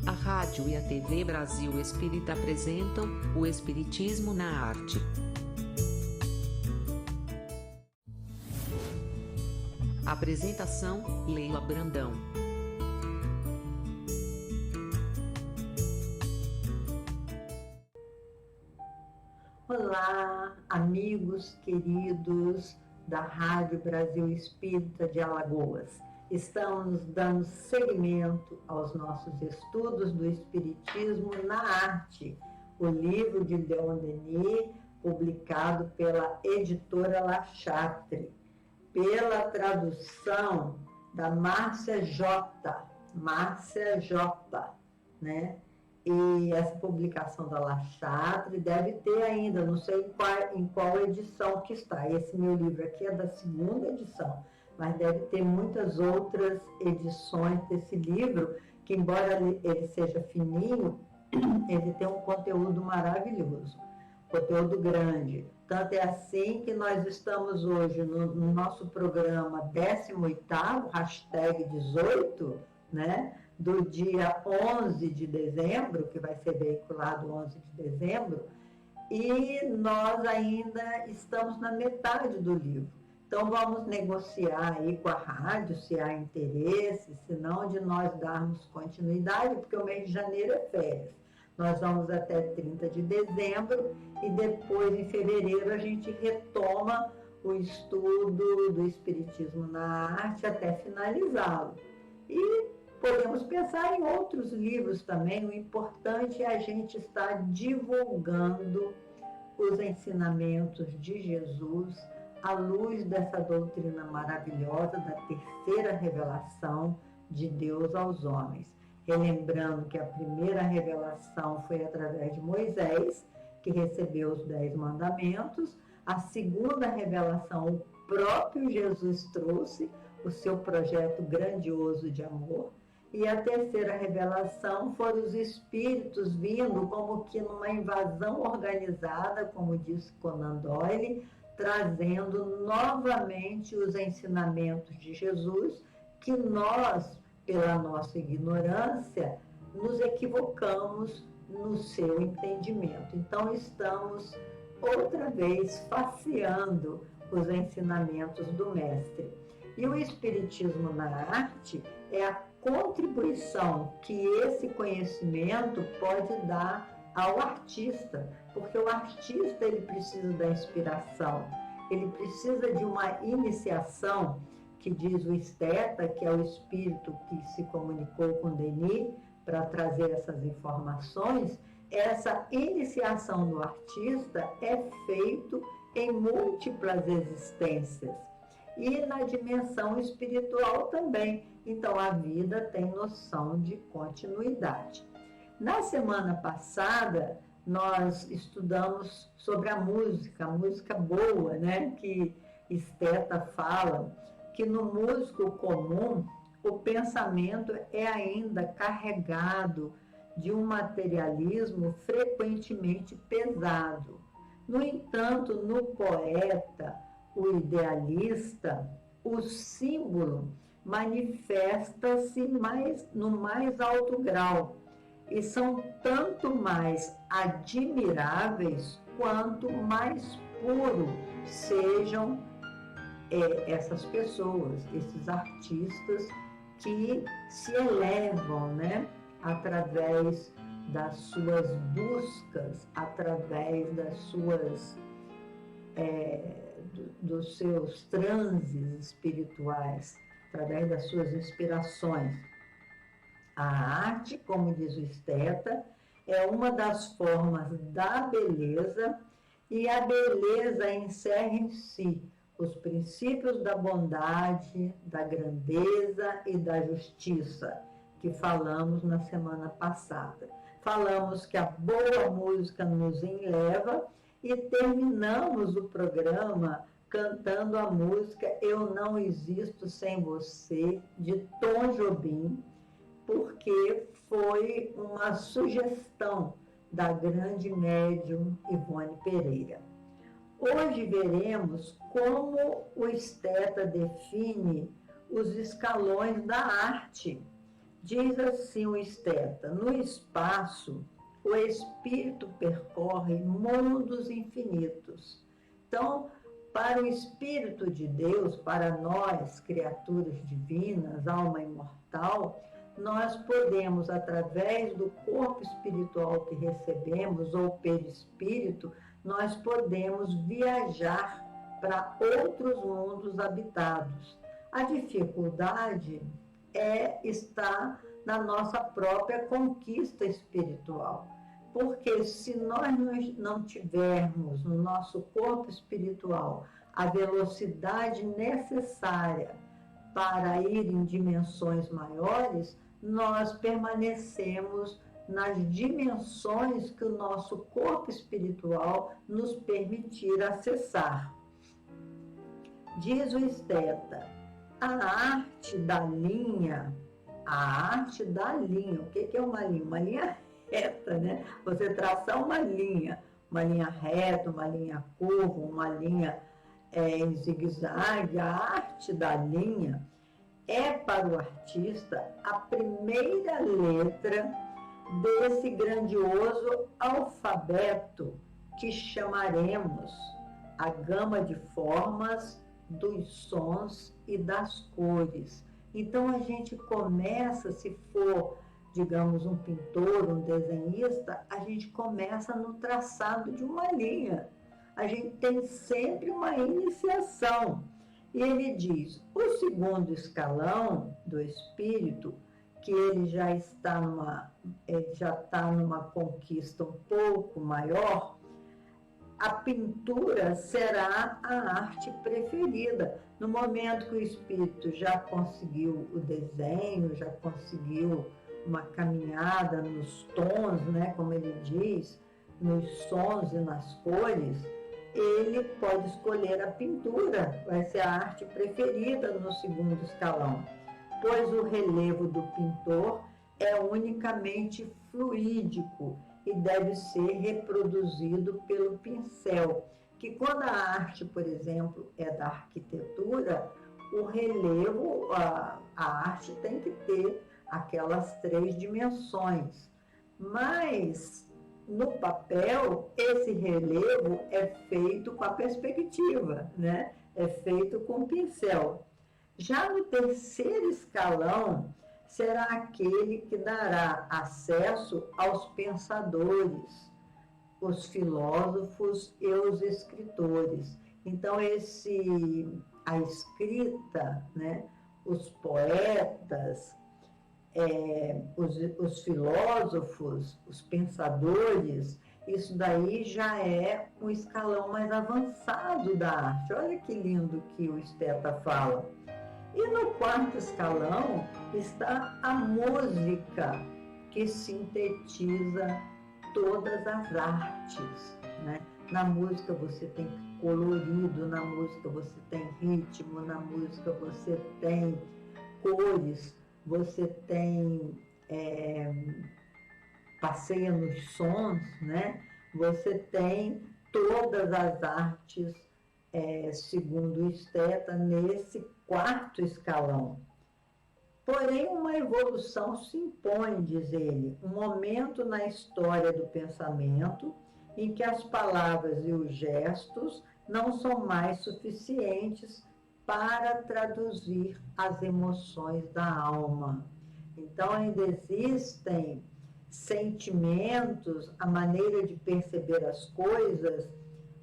A rádio e a TV Brasil Espírita apresentam o Espiritismo na Arte. Apresentação: Leila Brandão. Olá, amigos queridos da Rádio Brasil Espírita de Alagoas. Estamos dando seguimento aos nossos estudos do Espiritismo na Arte, o livro de Leon Denis, publicado pela editora La Chatre, pela tradução da Márcia J., né? E essa publicação da La Chatre deve ter ainda, não sei em qual edição que está. Esse meu livro aqui é da segunda edição, mas deve ter muitas outras edições desse livro, que embora ele seja fininho, ele tem um conteúdo maravilhoso, conteúdo grande. Tanto é assim que nós estamos hoje no nosso programa 18º, hashtag 18, né? Do dia 11 de dezembro, que vai ser veiculado 11 de dezembro, e nós ainda estamos na metade do livro. Então vamos negociar aí com a rádio, se há interesse, se não, de nós darmos continuidade, porque o mês de janeiro é férias. Nós vamos até 30 de dezembro e depois, em fevereiro, a gente retoma o estudo do Espiritismo na Arte até finalizá-lo. E podemos pensar em outros livros também. O importante é a gente estar divulgando os ensinamentos de Jesus à luz dessa doutrina maravilhosa da terceira revelação de Deus aos homens. Relembrando que a primeira revelação foi através de Moisés, que recebeu os 10 mandamentos. A segunda revelação, o próprio Jesus trouxe o seu projeto grandioso de amor. E a terceira revelação foram os espíritos vindo como que numa invasão organizada, como disse Conan Doyle, trazendo novamente os ensinamentos de Jesus, que nós, pela nossa ignorância, nos equivocamos no seu entendimento. Então estamos outra vez faceando os ensinamentos do Mestre. E o Espiritismo na Arte é a contribuição que esse conhecimento pode dar ao artista, porque o artista ele precisa da inspiração, ele precisa de uma iniciação, que diz o esteta, que é o espírito que se comunicou com Denis para trazer essas informações. Essa iniciação do artista é feita em múltiplas existências e na dimensão espiritual também. Então a vida tem noção de continuidade. Na semana passada nós estudamos sobre a música boa, né? Que Esteta fala que no músico comum o pensamento é ainda carregado de um materialismo frequentemente pesado. No entanto, no poeta, o idealista, o símbolo manifesta-se no mais alto grau e são tanto mais admiráveis quanto mais puro sejam essas pessoas, esses artistas que se elevam, né, através das suas buscas, através das suas dos seus transes espirituais, através das suas inspirações. A arte, como diz o Esteta, é uma das formas da beleza, e a beleza encerra em si os princípios da bondade, da grandeza e da justiça, que falamos na semana passada. Falamos que a boa música nos enleva e terminamos o programa cantando a música Eu Não Existo Sem Você, de Tom Jobim, porque foi uma sugestão da grande médium Ivone Pereira. Hoje veremos como o Esteta define os escalões da arte, Diz assim o esteta: no espaço, o espírito percorre mundos infinitos. Então, para o Espírito de Deus, para nós, criaturas divinas, alma imortal, nós podemos, através do corpo espiritual que recebemos, ou perispírito, nós podemos viajar para outros mundos habitados. A dificuldade está na nossa própria conquista espiritual. Porque se nós não tivermos no nosso corpo espiritual a velocidade necessária para ir em dimensões maiores, nós permanecemos nas dimensões que o nosso corpo espiritual nos permitir acessar. Diz o esteta: a arte da linha, o que é uma linha? Uma linha reta, né? Você traçar uma linha reta, uma linha curva, uma linha em zigue-zague. A arte da linha é para o artista a primeira letra desse grandioso alfabeto que chamaremos a gama de formas, dos sons e das cores. Então a gente começa, se for, digamos, um pintor, um desenhista, a gente começa no traçado de uma linha. A gente tem sempre uma iniciação. E ele diz: o segundo escalão do espírito, que ele já está numa conquista um pouco maior, a pintura será a arte preferida. No momento que o espírito já conseguiu o desenho, já conseguiu uma caminhada nos tons, né, como ele diz, nos sons e nas cores, ele pode escolher a pintura, vai ser a arte preferida no segundo escalão, pois o relevo do pintor é unicamente fluídico e deve ser reproduzido pelo pincel, que quando a arte, por exemplo, é da arquitetura, o relevo, a arte tem que ter aquelas 3 dimensões, mas no papel esse relevo é feito com a perspectiva, né? É feito com pincel. Já no terceiro escalão, será aquele que dará acesso aos pensadores, os filósofos e os escritores. Então, a escrita, né, os poetas, os filósofos, os pensadores, isso daí já é um escalão mais avançado da arte. Olha que lindo que o esteta fala. E no quarto escalão está a música, que sintetiza todas as artes, né? Na música você tem colorido, na música você tem ritmo, na música você tem cores, você tem passeia nos sons, né? Você tem todas as artes, segundo o esteta, nesse quarto escalão. Porém, uma evolução se impõe, diz ele, um momento na história do pensamento em que as palavras e os gestos não são mais suficientes para traduzir as emoções da alma. Então, ainda existem sentimentos, a maneira de perceber as coisas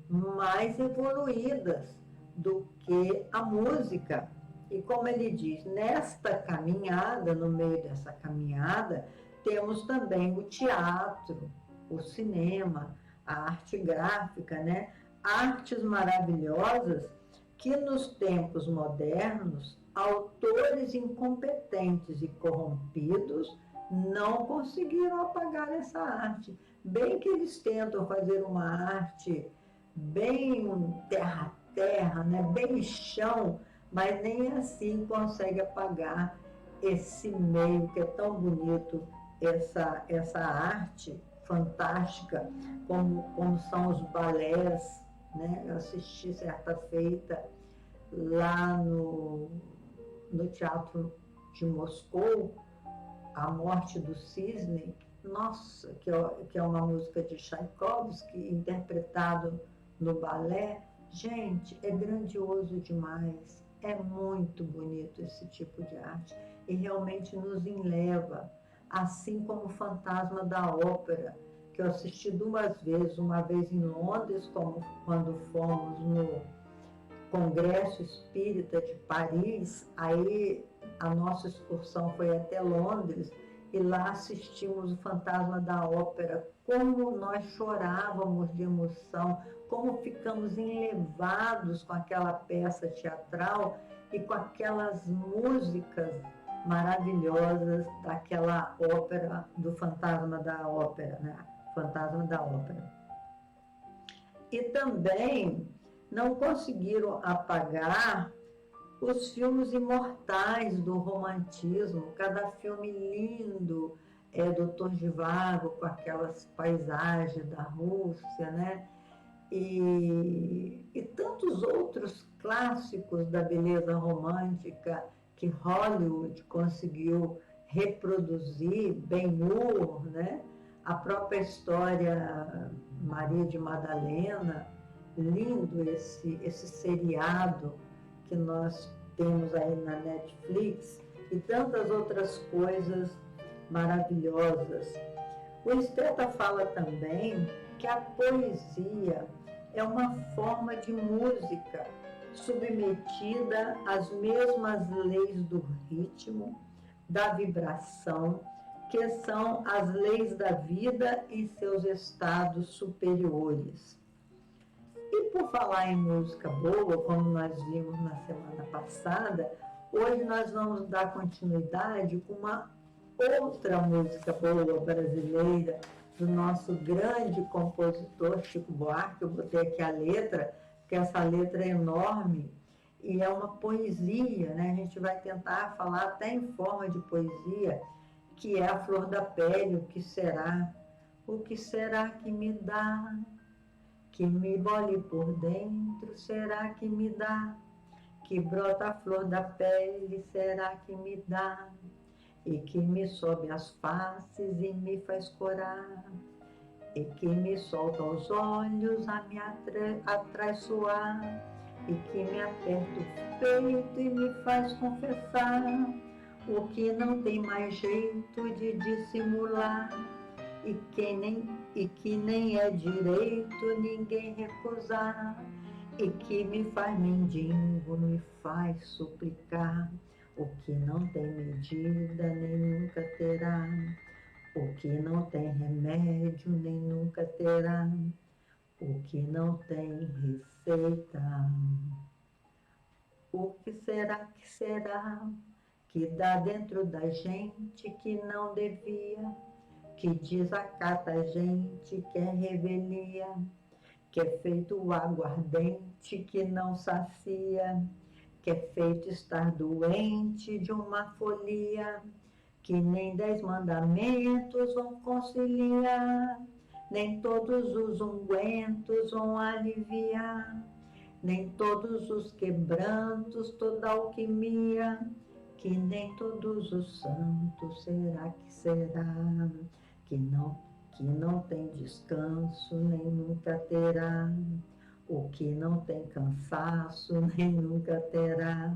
mais evoluídas do que a música. E como ele diz, nesta caminhada, no meio dessa caminhada, temos também o teatro, o cinema, a arte gráfica, né? Artes maravilhosas que nos tempos modernos, autores incompetentes e corrompidos não conseguiram apagar essa arte. Bem que eles tentam fazer uma arte bem terra-terra, né? Bem chão, mas nem assim consegue apagar esse meio que é tão bonito, essa arte fantástica, como são os balés, né? Eu assisti certa feita lá no Teatro de Moscou, A Morte do Cisne, nossa, que é uma música de Tchaikovsky, interpretado no balé. Gente, é grandioso demais, é muito bonito esse tipo de arte e realmente nos enleva, assim como o Fantasma da Ópera, que eu assisti 2 vezes, uma vez em Londres, quando fomos no Congresso Espírita de Paris, aí a nossa excursão foi até Londres e lá assistimos o Fantasma da Ópera. Como nós chorávamos de emoção, como ficamos enlevados com aquela peça teatral e com aquelas músicas maravilhosas daquela ópera, do Fantasma da Ópera, né? Fantasma da Ópera. E também não conseguiram apagar os filmes imortais do romantismo, cada filme lindo, Doutor Zhivago com aquelas paisagens da Rússia, né? E tantos outros clássicos da beleza romântica que Hollywood conseguiu reproduzir, Ben-Hur, né? A própria história Maria de Madalena, lindo esse seriado que nós temos aí na Netflix e tantas outras coisas maravilhosas. O Esteta fala também que a poesia é uma forma de música submetida às mesmas leis do ritmo, da vibração, que são as leis da vida em seus estados superiores. E por falar em música boa, como nós vimos na semana passada, hoje nós vamos dar continuidade com uma outra música boa brasileira, do nosso grande compositor Chico Buarque. Eu botei aqui a letra, porque essa letra é enorme e é uma poesia, né? A gente vai tentar falar até em forma de poesia, que é a flor da pele, o que será? O que será que me dá? Que me bole por dentro, será que me dá? Que brota a flor da pele, será que me dá? E que me sobe as faces e me faz corar, e que me solta os olhos a me atraiçoar, e que me aperta o peito e me faz confessar o que não tem mais jeito de dissimular, e que nem é direito ninguém recusar, e que me faz mendigo, me faz suplicar o que não tem medida nem nunca terá, o que não tem remédio nem nunca terá, o que não tem receita. O que será que dá dentro da gente que não devia, que desacata a gente, que é revelia, que é feito o aguardente que não sacia, que é feito estar doente de uma folia, que nem 10 mandamentos vão conciliar, nem todos os ungüentos vão aliviar, nem todos os quebrantos, toda alquimia, que nem todos os santos, será, que não tem descanso, nem nunca terá, o que não tem cansaço, nem nunca terá,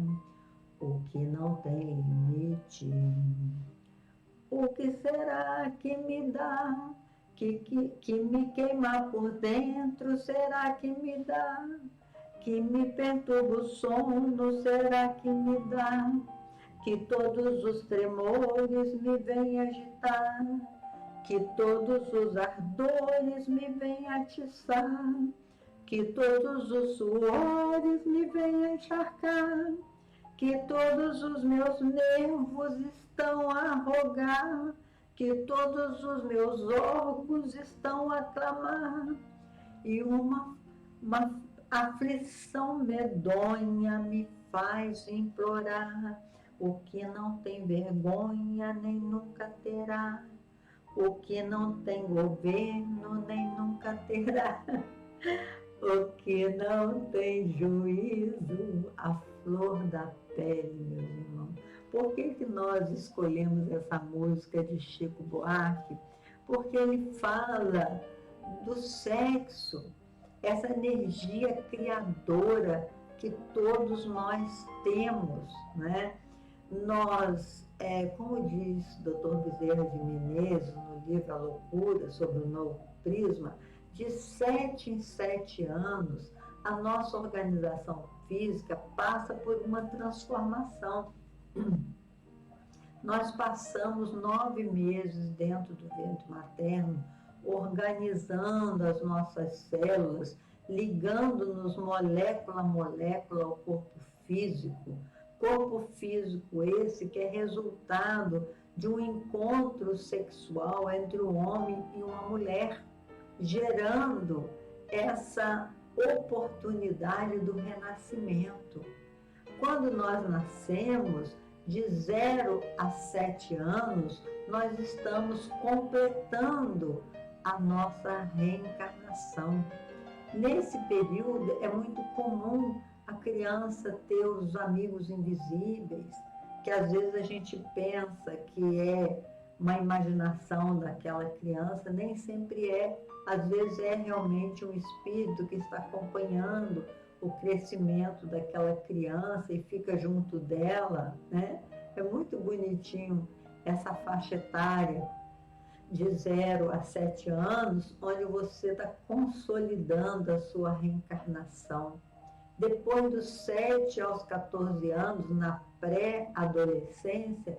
o que não tem limite. O que será que me dá, que me queima por dentro, será que me dá, que me perturba o sono, será que me dá, que todos os tremores me vêm agitar, que todos os ardores me vêm atiçar, que todos os suores me vêm encharcar, que todos os meus nervos estão a rogar, que todos os meus órgãos estão a clamar, e uma aflição medonha me faz implorar, o que não tem vergonha nem nunca terá, o que não tem governo nem nunca terá, o que não tem juízo, a flor da pele, meus irmãos. Por que nós escolhemos essa música de Chico Buarque? Porque ele fala do sexo, essa energia criadora que todos nós temos, né? Nós, como diz o Dr. Bezerra de Menezes no livro A Loucura, sobre o Novo Prisma, de 7 em 7 anos, a nossa organização física passa por uma transformação. Nós passamos 9 meses dentro do ventre materno, organizando as nossas células, ligando-nos molécula a molécula ao corpo físico. Corpo físico esse que é resultado de um encontro sexual entre um homem e uma mulher, gerando essa oportunidade do renascimento. Quando nós nascemos, de 0 a 7 anos, nós estamos completando a nossa reencarnação. Nesse período, é muito comum a criança ter os amigos invisíveis, que às vezes a gente pensa que é uma imaginação daquela criança, nem sempre é. Às vezes é realmente um espírito que está acompanhando o crescimento daquela criança e fica junto dela, né? É muito bonitinho essa faixa etária de 0 a 7 anos, onde você está consolidando a sua reencarnação. Depois dos 7 aos 14 anos, na pré-adolescência,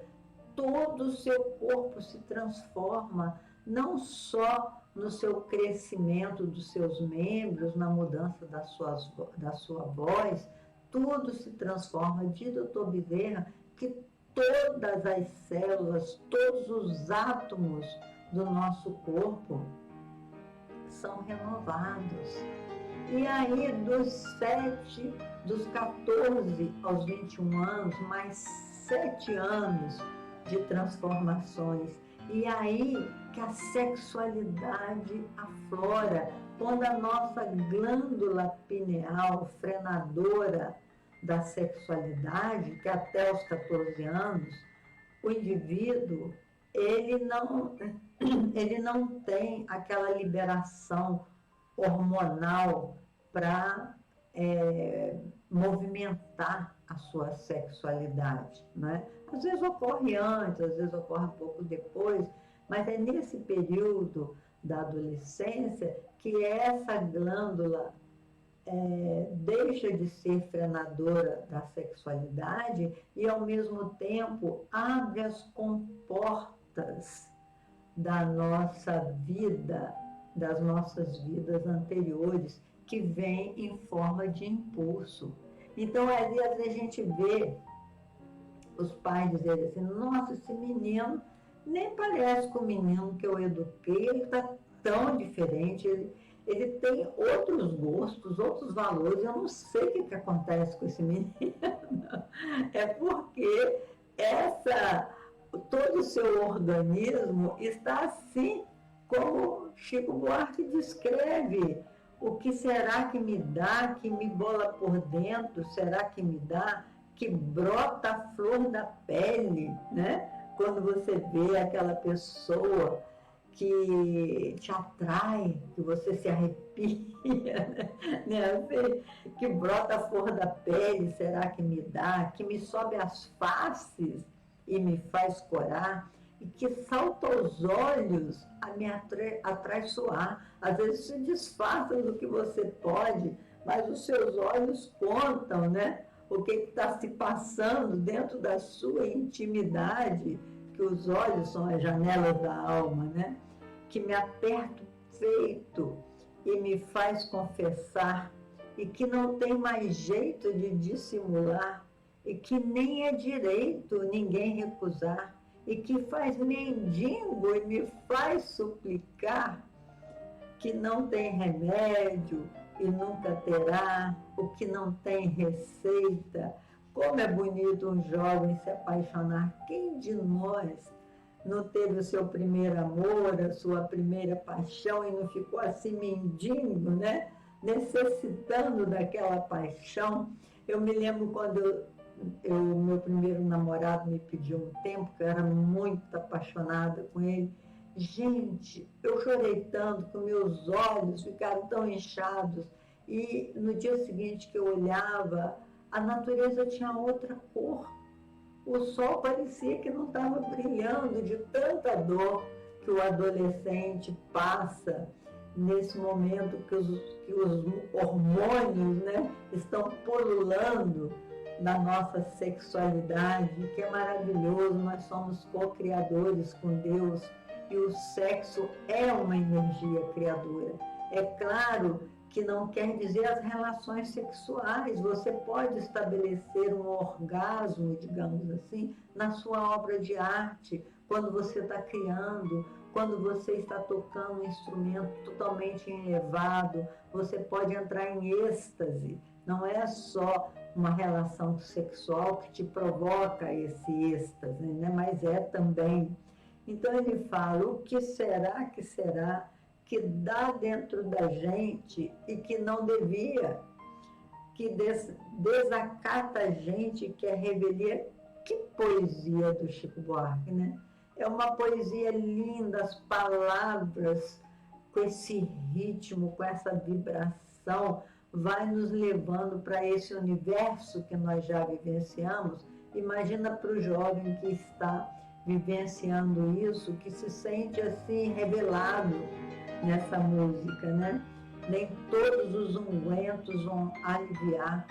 todo o seu corpo se transforma, não só no seu crescimento dos seus membros, na mudança da sua voz, tudo se transforma. Diz Dr. Bezerra que todas as células, todos os átomos do nosso corpo são renovados. E aí, dos 14 aos 21 anos, mais 7 anos de transformações. E aí que a sexualidade aflora, quando a nossa glândula pineal, frenadora da sexualidade, que até os 14 anos, o indivíduo, ele não tem aquela liberação hormonal para movimentar a sua sexualidade, né? Às vezes ocorre antes, às vezes ocorre um pouco depois, mas é nesse período da adolescência que essa glândula deixa de ser frenadora da sexualidade e, ao mesmo tempo, abre as comportas da nossa vida, das nossas vidas anteriores, que vem em forma de impulso. Então, às vezes a gente vê os pais dizerem assim: nossa, esse menino nem parece com o menino que eu eduquei, ele está tão diferente, ele tem outros gostos, outros valores, eu não sei o que acontece com esse menino. É porque todo o seu organismo está assim, como Chico Buarque descreve. O que será que me dá, que me bola por dentro, será que me dá, que brota a flor da pele, né? Quando você vê aquela pessoa que te atrai, que você se arrepia, né? Que brota a flor da pele, será que me dá, que me sobe as faces e me faz corar, e que salta aos olhos a me atraiçoar. Às vezes se disfarça do que você pode, mas os seus olhos contam, né? O que está se passando dentro da sua intimidade, que os olhos são as janelas da alma, né? Que me aperta o peito e me faz confessar, e que não tem mais jeito de dissimular, e que nem é direito ninguém recusar, e que faz mendigo e me faz suplicar, que não tem remédio e nunca terá, o que não tem receita. Como é bonito um jovem se apaixonar. Quem de nós não teve o seu primeiro amor, a sua primeira paixão e não ficou assim mendigo, né? Necessitando daquela paixão. Eu me lembro quando eu Meu primeiro namorado me pediu um tempo, que eu era muito apaixonada com ele. Gente, eu chorei tanto que meus olhos ficaram tão inchados. E no dia seguinte que eu olhava, a natureza tinha outra cor. O sol parecia que não estava brilhando de tanta dor que o adolescente passa nesse momento que os hormônios, né, estão pululando na nossa sexualidade, que é maravilhoso. Nós somos co-criadores com Deus e o sexo é uma energia criadora. É claro que não quer dizer as relações sexuais. Você pode estabelecer um orgasmo, digamos assim, na sua obra de arte, quando você está criando, quando você está tocando um instrumento totalmente elevado, você pode entrar em êxtase. Não é só uma relação sexual que te provoca esse êxtase, né? Mas é também. Então ele fala, o que será que dá dentro da gente e que não devia, que desacata a gente, que é revelia. Que poesia do Chico Buarque, né? É uma poesia linda, as palavras, com esse ritmo, com essa vibração, vai nos levando para esse universo que nós já vivenciamos. Imagina para o jovem que está vivenciando isso, que se sente assim revelado nessa música, né? Nem todos os ungüentos vão aliviar.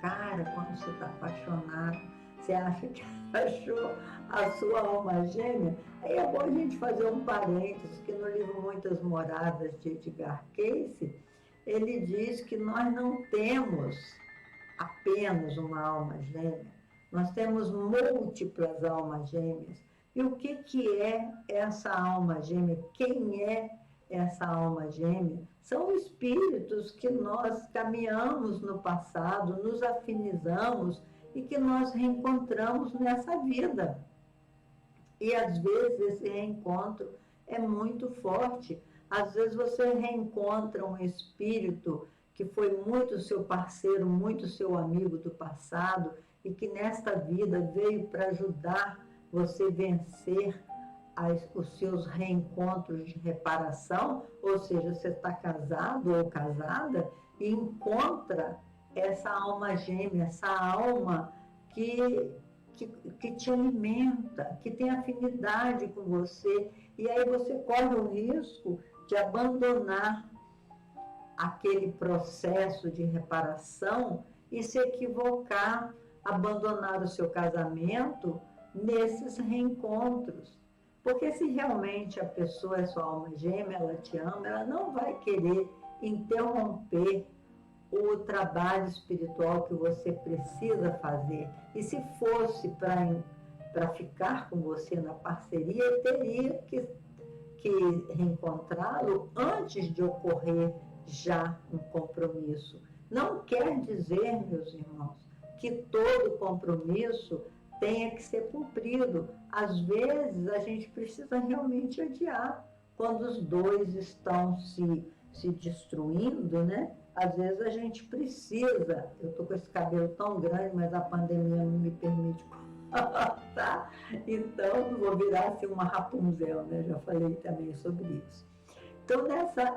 Cara, quando você está apaixonado, você acha que achou a sua alma gêmea? Aí é bom a gente fazer um parênteses, que no livro Muitas Moradas, de Edgar Cayce, ele diz que nós não temos apenas uma alma gêmea, nós temos múltiplas almas gêmeas. E o que é essa alma gêmea? Quem é essa alma gêmea? São espíritos que nós caminhamos no passado, nos afinizamos e que nós reencontramos nessa vida. E às vezes esse reencontro é muito forte. Às vezes você reencontra um espírito que foi muito seu parceiro, muito seu amigo do passado e que nesta vida veio para ajudar você vencer os seus reencontros de reparação, ou seja, você está casado ou casada e encontra essa alma gêmea, essa alma que te alimenta, que tem afinidade com você, e aí você corre o risco de abandonar aquele processo de reparação e se equivocar, abandonar o seu casamento nesses reencontros. Porque se realmente a pessoa é sua alma gêmea, ela te ama, ela não vai querer interromper o trabalho espiritual que você precisa fazer. E se fosse para ficar com você na parceria, teria que reencontrá-lo antes de ocorrer já um compromisso. Não quer dizer, meus irmãos, que todo compromisso tenha que ser cumprido. Às vezes a gente precisa realmente adiar. Quando os dois estão se destruindo, né? Às vezes a gente precisa. Eu estou com esse cabelo tão grande, mas a pandemia não me permite cortar. Então, não vou virar assim uma Rapunzel, né? Já falei também sobre isso. Então,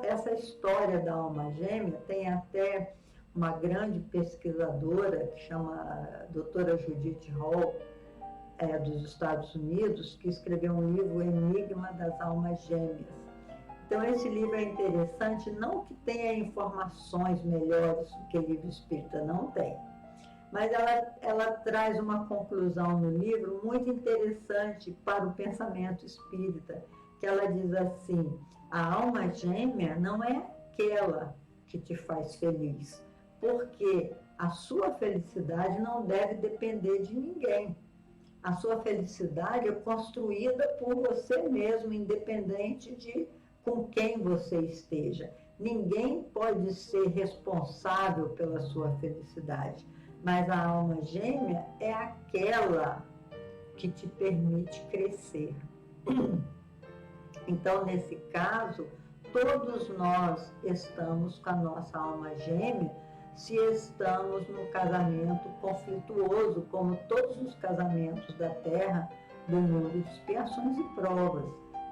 essa história da alma gêmea, tem até uma grande pesquisadora que chama a doutora Judith Hall, dos Estados Unidos, que escreveu um livro, Enigma das Almas Gêmeas. Então, esse livro é interessante, não que tenha informações melhores do que o livro espírita, não tem, mas ela traz uma conclusão no livro muito interessante para o pensamento espírita, que ela diz assim: a alma gêmea não é aquela que te faz feliz, porque a sua felicidade não deve depender de ninguém. A sua felicidade é construída por você mesmo, independente de com quem você esteja. Ninguém pode ser responsável pela sua felicidade, mas a alma gêmea é aquela que te permite crescer. Então, nesse caso, todos nós estamos com a nossa alma gêmea se estamos num casamento conflituoso, como todos os casamentos da Terra, do mundo de expiações e provas.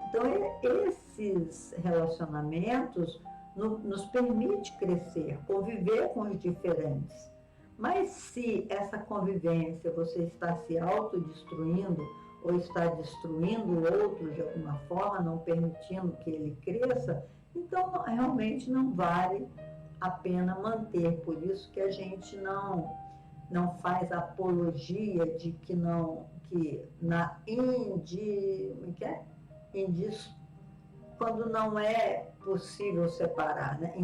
Então, esses relacionamentos nos permite crescer, conviver com os diferentes. Mas se essa convivência você está se autodestruindo ou está destruindo o outro de alguma forma, não permitindo que ele cresça, então realmente não vale a pena manter. Por isso que a gente não faz apologia de que quando não é possível separar, né?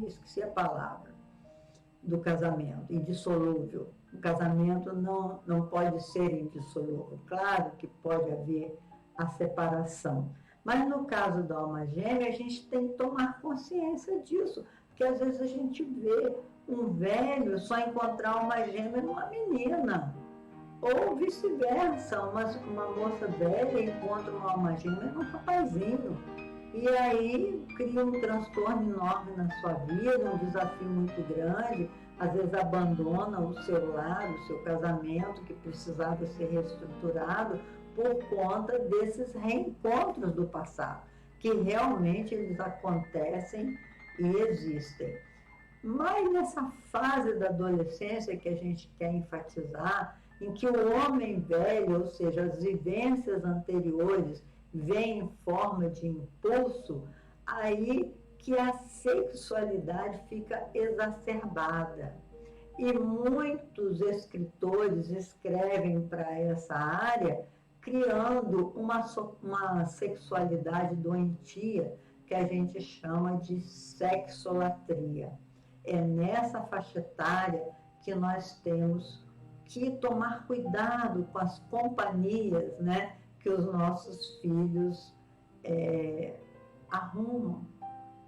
Esqueci a palavra do casamento, indissolúvel. O casamento não pode ser indissolúvel. Claro que pode haver a separação. Mas no caso da alma gêmea, a gente tem que tomar consciência disso. Porque às vezes a gente vê um velho só encontrar uma gêmea numa menina. Ou vice-versa, uma moça velha encontra uma alma gêmea num rapazinho. E aí cria um transtorno enorme na sua vida, um desafio muito grande. Às vezes abandona o seu lar, o seu casamento, que precisava ser reestruturado, por conta desses reencontros do passado, que realmente eles acontecem e existem. Mas nessa fase da adolescência que a gente quer enfatizar, em que o homem velho, ou seja, as vivências anteriores, vêm em forma de impulso, aí que a sexualidade fica exacerbada. E muitos escritores escrevem para essa área, criando uma sexualidade doentia, que a gente chama de sexolatria. É nessa faixa etária que nós temos que tomar cuidado com as companhias, né, que os nossos filhos arrumam,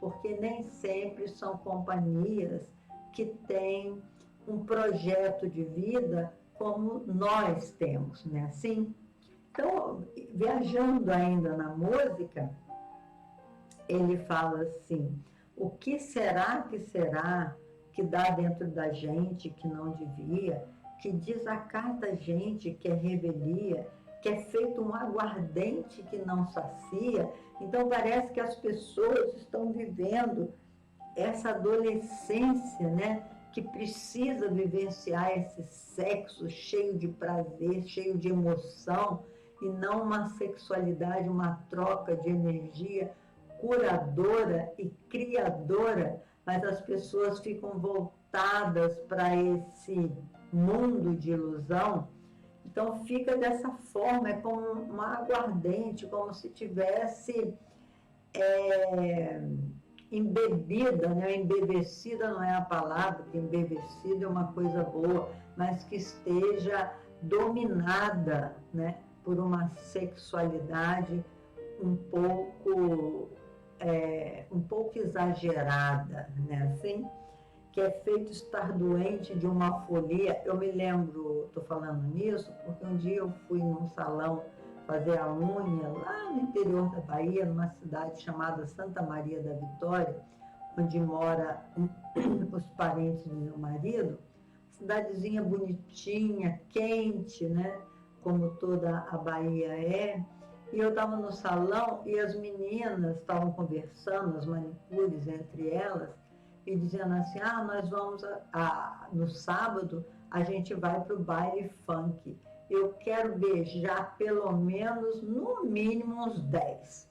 porque nem sempre são companhias que têm um projeto de vida como nós temos, né? Assim, então, viajando ainda na música, ele fala assim: o que será que dá dentro da gente que não devia, que desacata a gente, que é revelia, que é feito um aguardente que não sacia. Então parece que as pessoas estão vivendo essa adolescência, né, que precisa vivenciar esse sexo cheio de prazer, cheio de emoção, e não uma sexualidade, uma troca de energia curadora e criadora, mas as pessoas ficam voltadas para esse mundo de ilusão. Então fica dessa forma, é como uma aguardente, como se tivesse embebida, né? Embevecida não é a palavra, porque embevecida é uma coisa boa, mas que esteja dominada, né, por uma sexualidade um pouco exagerada, né, assim, que é feito estar doente de uma folia. Eu me lembro, estou falando nisso, porque um dia eu fui num salão fazer a unha lá no interior da Bahia, numa cidade chamada Santa Maria da Vitória, onde moram os parentes do meu marido, cidadezinha bonitinha, quente, né, como toda a Bahia é. E eu estava no salão e as meninas estavam conversando, as manicures entre elas, e dizendo assim: nós vamos, no sábado, a gente vai para o baile funk. Eu quero beijar pelo menos, no mínimo, uns 10.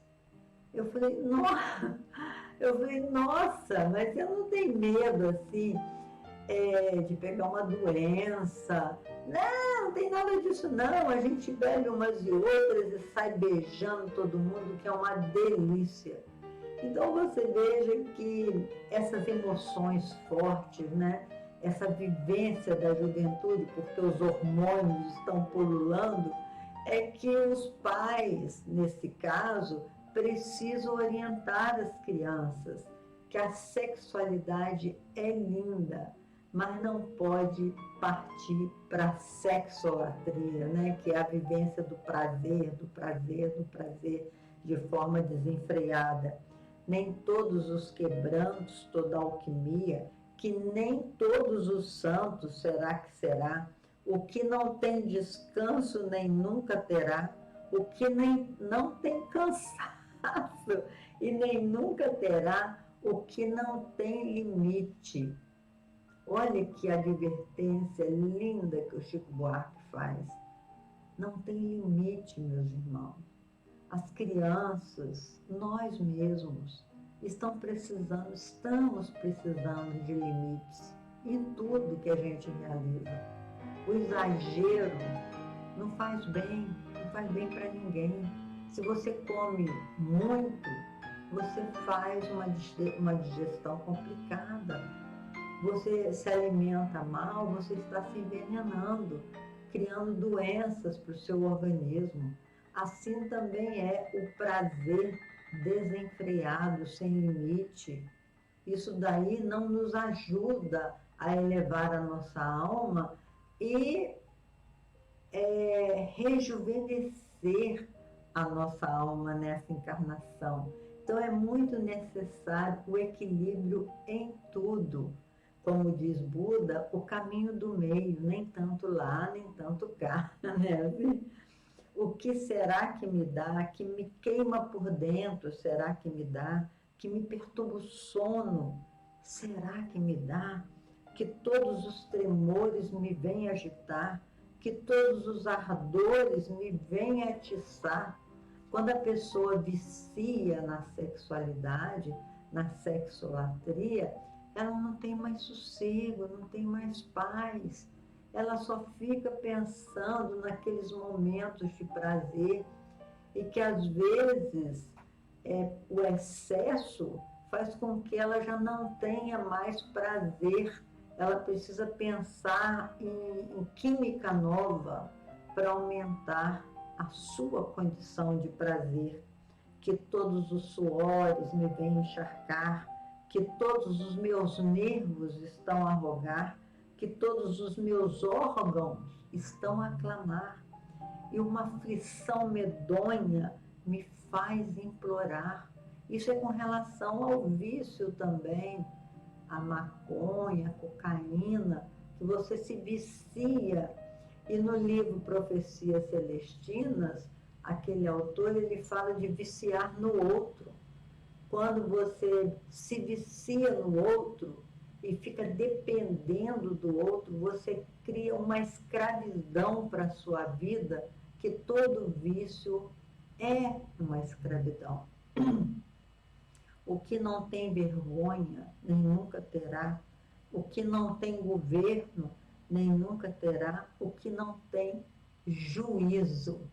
Eu falei, nossa, mas você não tem medo, assim, de pegar uma doença? Não tem nada disso, não. A gente bebe umas e outras e sai beijando todo mundo, que é uma delícia. Então você veja que essas emoções fortes, né? Essa vivência da juventude, porque os hormônios estão pululando, é que os pais, nesse caso, precisam orientar as crianças que a sexualidade é linda, mas não pode partir para a sexolatria, né? Que é a vivência do prazer de forma desenfreada. Nem todos os quebrantos, toda a alquimia que nem todos os santos será que será, o que não tem descanso nem nunca terá, o que nem não tem cansaço e nem nunca terá, o que não tem limite. Olha que advertência linda que o Chico Buarque faz. Não tem limite, meus irmãos. As crianças, nós mesmos, estamos precisando de limites em tudo que a gente realiza. O exagero não faz bem para ninguém. Se você come muito, você faz uma digestão complicada. Você se alimenta mal, você está se envenenando, criando doenças para o seu organismo. Assim também é o prazer desenfreado, sem limite. Isso daí não nos ajuda a elevar a nossa alma e rejuvenescer a nossa alma nessa encarnação. Então é muito necessário o equilíbrio em tudo. Como diz Buda, o caminho do meio, nem tanto lá, nem tanto cá, né? O que será que me dá, que me queima por dentro, será que me dá, que me perturba o sono, será que me dá, que todos os tremores me vêm agitar, que todos os ardores me vêm atiçar. Quando a pessoa vicia na sexualidade, na sexolatria, ela não tem mais sossego, não tem mais paz. Ela só fica pensando naqueles momentos de prazer e que, às vezes, o excesso faz com que ela já não tenha mais prazer. Ela precisa pensar em química nova para aumentar a sua condição de prazer. Que todos os suores me vêm encharcar, que todos os meus nervos estão a rogar, que todos os meus órgãos estão a clamar, e uma aflição medonha me faz implorar. Isso é com relação ao vício também, a maconha, a cocaína, que você se vicia. E no livro Profecias Celestinas, aquele autor, ele fala de viciar no outro. Quando você se vicia no outro e fica dependendo do outro, você cria uma escravidão para a sua vida, que todo vício é uma escravidão. O que não tem vergonha, nem nunca terá. O que não tem governo, nem nunca terá. O que não tem juízo.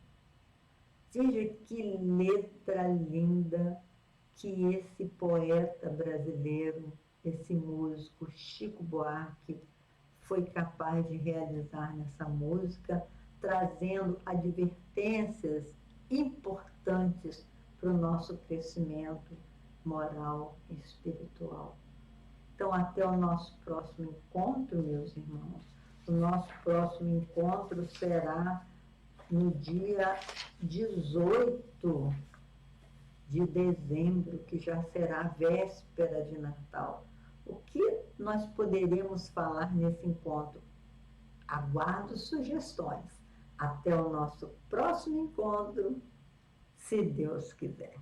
Veja que letra linda que esse poeta brasileiro, esse músico Chico Buarque, foi capaz de realizar nessa música, trazendo advertências importantes para o nosso crescimento moral e espiritual. Então, até o nosso próximo encontro, meus irmãos. O nosso próximo encontro será no dia 18 de dezembro, que já será véspera de Natal. O que nós poderemos falar nesse encontro? Aguardo sugestões. Até o nosso próximo encontro, se Deus quiser.